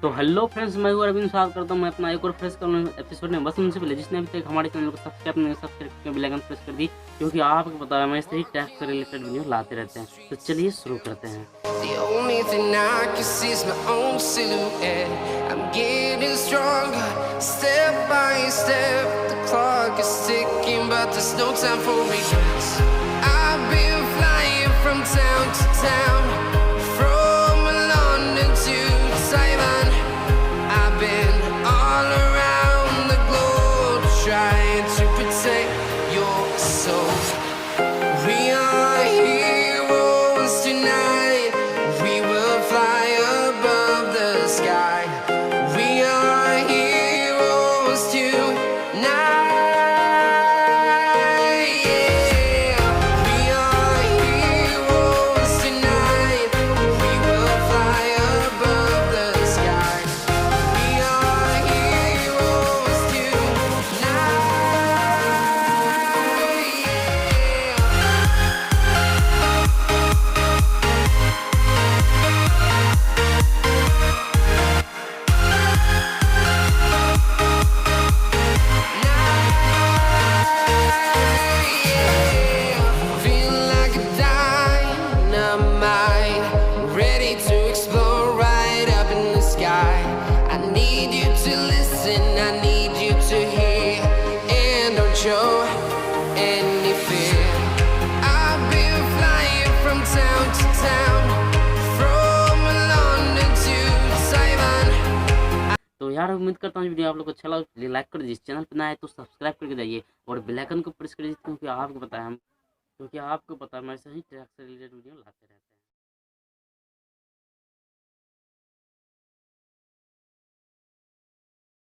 तो hello friends, मैं हूँ अरविंद। स्वागत करता हूँ मैं अपना एक और फ्रेश एपिसोड में। बस उनसे पहले जिसने अभी तक हमारे चैनल को सब्सक्राइब नहीं सब्सक्राइब करके बेल आइकन प्रेस कर दी, क्योंकि आपको पता है मैं इस तरह टैक्स से रिलेटेड वीडियो लाते रहते हैं। तो चलिए शुरू करते हैं। The only thing I can see is my own silhouette. I'm getting stronger, step by step. The clock is ticking, but there's no time for regrets. I've been flying from town to town, from London to Taiwan. I've been all around the globe, trying to protect your soul. We are heroes tonight. We will fly above the sky. We are heroes tonight. Yeah. We are heroes tonight. We will fly above the sky. We are heroes tonight. Feel like a dynamite, ready to explode right up in the sky. I need you to listen, I need you to hear, and don't show any fear. I've been flying from town to town, from London to Taiwan. तो यार उम्मीद करता हूँ video आप लोग को अच्छा लगा। लाइक कर दीजिए, चैनल पर नया है तो सब्सक्राइब करके जाइए और बेल आइकन को प्रेस कर दीजिए, क्योंकि आपको पता है मैं ऐसे ही टैक्स से रिलेटेड वीडियो लाते रहते हैं।